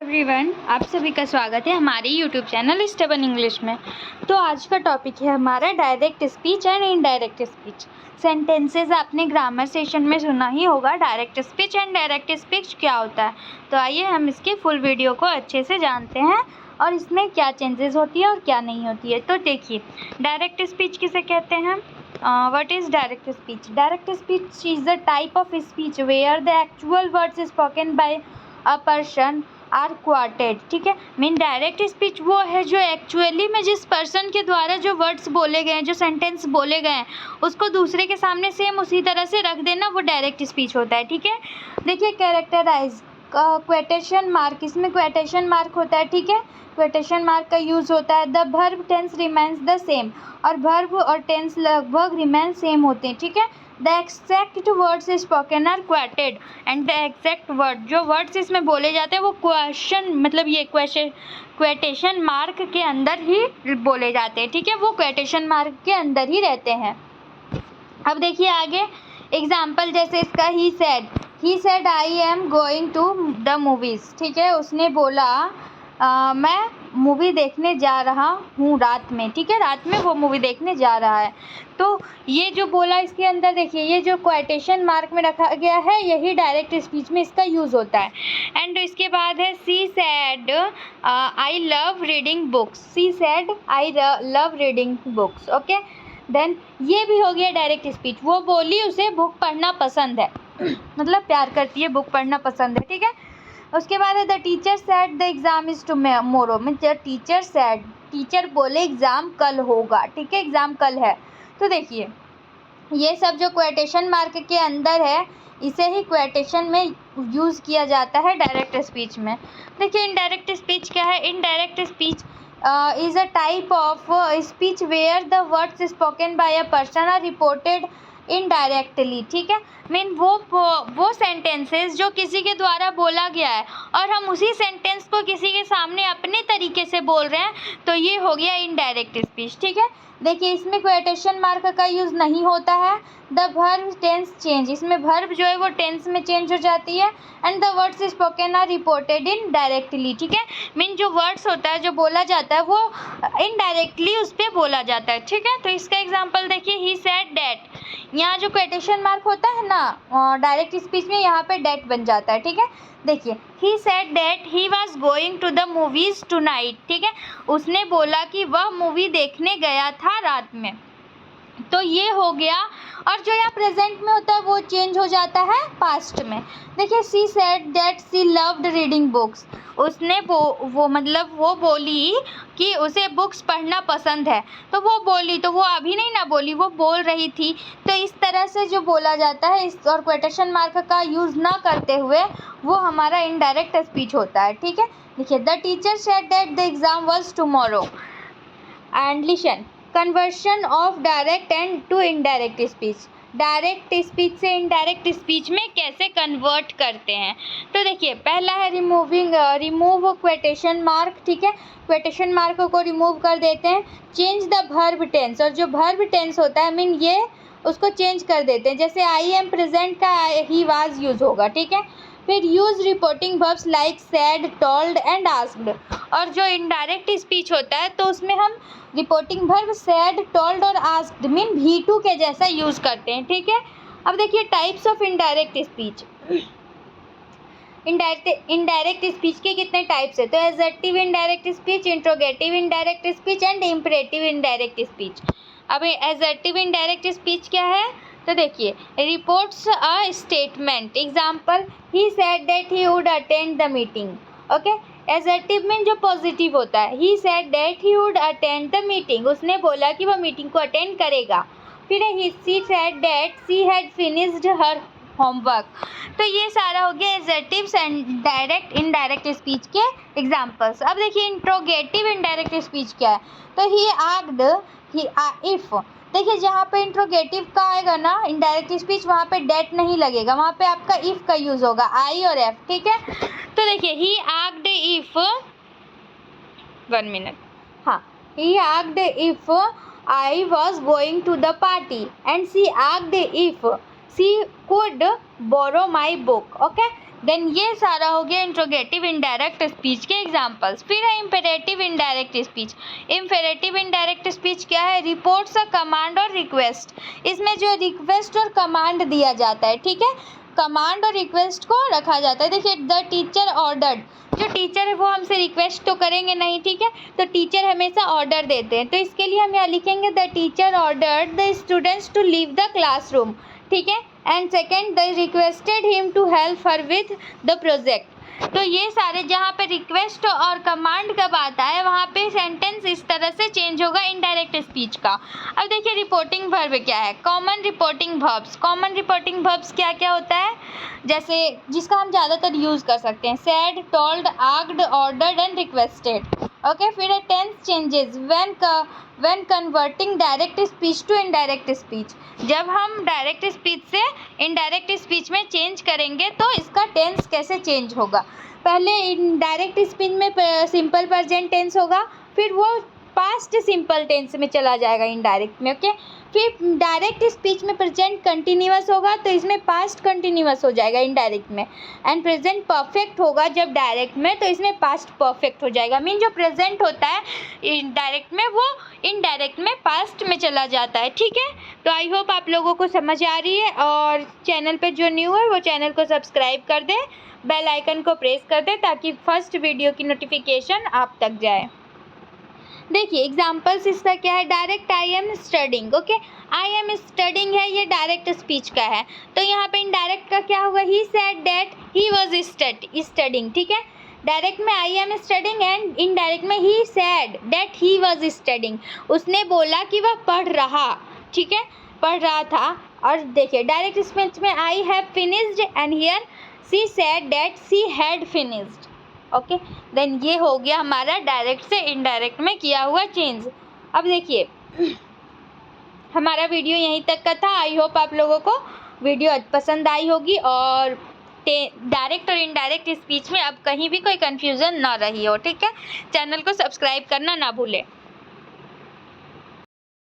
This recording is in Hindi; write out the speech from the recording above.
एवरीवन, आप सभी का स्वागत है हमारे यूट्यूब चैनल स्टेबल इंग्लिश में। तो आज का टॉपिक है हमारा direct speech and indirect speech. Sentences आपने ग्रामर सेशन में सुना ही होगा, direct speech and direct speech क्या होता है। तो आइए हम इसकी फुल वीडियो को अच्छे से जानते हैं और इसमें क्या चेंजेस होती है और क्या नहीं होती है। तो देखिए, डायरेक्ट स्पीच किसे कहते हैं। What is direct speech? Direct speech is a type of speech where the actual words spoken by a person are quoted। ठीक है, मीन डायरेक्ट स्पीच वो है जो एक्चुअली में जिस पर्सन के द्वारा जो वर्ड्स बोले गए हैं, जो सेंटेंस बोले गए हैं, उसको दूसरे के सामने सेम उसी तरह से रख देना, वो डायरेक्ट स्पीच होता है। ठीक है, देखिए कैरेक्टराइज क्वेटेशन मार्क, इसमें क्वेटेशन मार्क होता है। ठीक है, क्वेटेशन मार्क का यूज़ होता है। The verb tense remains the same, और वर्ब और टेंस लगभग रिमेन सेम होते हैं। ठीक है, the exact words spoken are quoted and the exact word, जो वर्ड्स इसमें बोले जाते हैं वो क्वेश्चन मतलब ये क्वेटेशन मार्क के अंदर ही बोले जाते हैं। ठीक है, वो क्वेटेशन मार्क के अंदर ही रहते हैं। अब देखिए आगे एग्जाम्पल, जैसे इसका he said I am going to the movies. ठीक है, उसने बोला मैं मूवी देखने जा रहा हूँ रात में। ठीक है, रात में वो मूवी देखने जा रहा है। तो ये जो बोला इसके अंदर देखिए, ये जो क्वेटेशन मार्क में रखा गया है यही डायरेक्ट स्पीच में इसका यूज़ होता है। एंड इसके बाद है she said I love reading books. She said I love reading books. Okay, then ये भी हो गया डायरेक्ट स्पीच। वो बोली उसे बुक पढ़ना पसंद है मतलब प्यार करती है, बुक पढ़ना पसंद है। ठीक है, उसके बाद है the teacher said the exam is tomorrow. Means teacher said, teacher बोले एग्ज़ाम कल होगा। ठीक है, एग्ज़ाम कल है। तो देखिए ये सब जो क्वेटेशन मार्क के अंदर है इसे ही क्वेटेशन में यूज़ किया जाता है डायरेक्ट स्पीच में। देखिए इनडायरेक्ट स्पीच क्या है। Indirect speech is a type of speech where the words spoken by a person are reported indirectly. ठीक है, मीन वो सेंटेंसेस जो किसी के द्वारा बोला गया है और हम उसी सेंटेंस को किसी के सामने अपने तरीके से बोल रहे हैं, तो ये हो गया इनडायरेक्ट स्पीच। ठीक है, देखिए इसमें क्वेटेशन मार्क का यूज़ नहीं होता है। द वर्ब टेंस चेंज, इसमें वर्ब जो है वो टेंस में चेंज हो जाती है। And the words spoken are reported indirectly. ठीक है, मीन जो वर्ड्स होता है जो बोला जाता है वो इनडायरेक्टली उस पर बोला जाता है। ठीक है, तो इसका एग्जाम्पल देखिए, ही सेड डैट। यहाँ जो क्वेटेशन मार्क होता है ना डायरेक्ट स्पीच में, यहाँ पे डैट बन जाता है। ठीक है, देखिए he said that he was going to the movies tonight. ठीक है, उसने बोला कि वह मूवी देखने गया था रात में। तो ये हो गया। और जो यहाँ प्रेजेंट में होता है वो चेंज हो जाता है पास्ट में। देखिए she said that she loved reading books. उसने वो बोली कि उसे बुक्स पढ़ना पसंद है। तो वो बोली, तो वो अभी नहीं ना बोली, वो बोल रही थी। तो इस तरह से जो बोला जाता है इस और क्वेटेशन मार्क का यूज़ ना करते हुए वो हमारा इनडायरेक्ट स्पीच होता है। ठीक है, देखिए the teacher said that the exam was tomorrow. And listen, conversion of direct and to indirect speech. Direct speech से इनडायरेक्ट स्पीच में कैसे कन्वर्ट करते हैं। तो देखिए पहला है रिमूव क्वेटेशन मार्क। ठीक है, क्वेटेशन मार्क को रिमूव कर देते हैं। चेंज द वर्ब टेंस, और जो वर्ब टेंस होता है मीन ये उसको चेंज कर देते हैं। जैसे आई एम प्रेजेंट का ही वाज यूज़ होगा। ठीक है, फिर use reporting verbs like sad, told and asked. और जो इनडायरेक्ट स्पीच होता है तो उसमें हम रिपोर्टिंग वर्ब सैड, टोल्ड और आस्क्ड मीन V2 के जैसा यूज़ करते हैं। ठीक है, अब देखिए types of indirect speech. Indirect speech के कितने टाइप्स है। तो assertive indirect speech, interrogative indirect speech and imperative indirect speech. अब एजर्टिव इनडायरेक्ट स्पीच क्या है। तो देखिए reports a statement. Example, he said that he would attend the meeting. Okay, assertive में जो पॉजिटिव होता है, ही said that he would attend the meeting, उसने बोला कि वह मीटिंग को अटेंड करेगा। फिर सी said that she had finished her homework. तो ये सारा हो गया एजर्टिव्स एंड डायरेक्ट इनडायरेक्ट स्पीच के एग्जाम्पल्स। अब देखिए इंट्रोगेटिव इनडायरेक्ट स्पीच क्या है। तो ही आस्क्ड, इफ। देखिए जहाँ पे इंट्रोगेटिव का आएगा ना इनडायरेक्ट स्पीच, वहाँ पे डेट नहीं लगेगा, वहाँ पे आपका इफ़ का यूज़ होगा, आई और एफ। ठीक है, तो देखिए ही आस्क्ड इफ, 1 मिनट, हाँ, he asked if I was going to the party and she asked if she could borrow my book. Okay, then ये सारा हो गया इंट्रोगेटिव इनडायरेक्ट स्पीच के एग्जांपल्स। फिर है imperative indirect speech. Imperative indirect speech क्या है? रिपोर्ट्स अ कमांड और रिक्वेस्ट। इसमें जो रिक्वेस्ट और कमांड दिया जाता है, ठीक है, कमांड और रिक्वेस्ट को रखा जाता है। देखिए, द टीचर ऑर्डर्ड, जो टीचर है वो हमसे रिक्वेस्ट तो करेंगे नहीं, ठीक है, तो टीचर हमेशा ऑर्डर देते हैं, तो इसके लिए हम यहाँ लिखेंगे the teacher ordered the students to leave the classroom, ठीक है। And second, the requested him to help her with the project. तो ये सारे जहाँ पे रिक्वेस्ट और कमांड कब आता है वहाँ पे सेंटेंस इस तरह से चेंज होगा इनडायरेक्ट स्पीच का। अब देखिए रिपोर्टिंग वर्ब क्या है? Common reporting verbs. Common reporting verbs क्या क्या होता है? जैसे जिसका हम ज़्यादातर यूज़ कर सकते हैं, said, told, asked, ordered and requested. Okay, फिर है tense changes when converting direct speech to indirect speech. जब हम डायरेक्ट स्पीच से इनडायरेक्ट स्पीच में चेंज करेंगे तो इसका टेंस कैसे चेंज होगा? पहले इनडायरेक्ट स्पीच में सिंपल प्रेजेंट टेंस होगा, फिर वो पास्ट सिंपल टेंस में चला जाएगा इनडायरेक्ट में। ओके, फिर डायरेक्ट स्पीच में प्रेजेंट कंटिन्यूअस होगा तो इसमें पास्ट कंटिन्यूअस हो जाएगा इनडायरेक्ट में। एंड प्रेजेंट परफेक्ट होगा जब डायरेक्ट में, तो इसमें पास्ट परफेक्ट हो जाएगा। मीन जो प्रेजेंट होता है डायरेक्ट में वो इनडायरेक्ट में पास्ट में चला जाता है, ठीक है। तो आई होप आप लोगों को समझ आ रही है, और चैनल पे जो न्यू है वो चैनल को सब्सक्राइब कर दें, बेल आइकन को प्रेस कर दें ताकि फर्स्ट वीडियो की नोटिफिकेशन आप तक जाए। देखिए एग्जाम्पल्स इसका क्या है? Direct I am studying. Okay, I am studying है, ये डायरेक्ट स्पीच का है, तो यहाँ पे इनडायरेक्ट का क्या होगा? He said that he was studying, ठीक है। डायरेक्ट में I am studying and indirect में he said that he was studying. उसने बोला कि वह पढ़ रहा, ठीक है, पढ़ रहा था। और देखिए डायरेक्ट स्पीच में I have finished and here she said that she had finished. Okay, then ये हो गया हमारा डायरेक्ट से इनडायरेक्ट में किया हुआ चेंज। अब देखिए हमारा वीडियो यहीं तक का था। आई होप आप लोगों को वीडियो पसंद आई होगी और डायरेक्ट और इनडायरेक्ट स्पीच में अब कहीं भी कोई कन्फ्यूज़न ना रही हो, ठीक है। चैनल को सब्सक्राइब करना ना भूलें।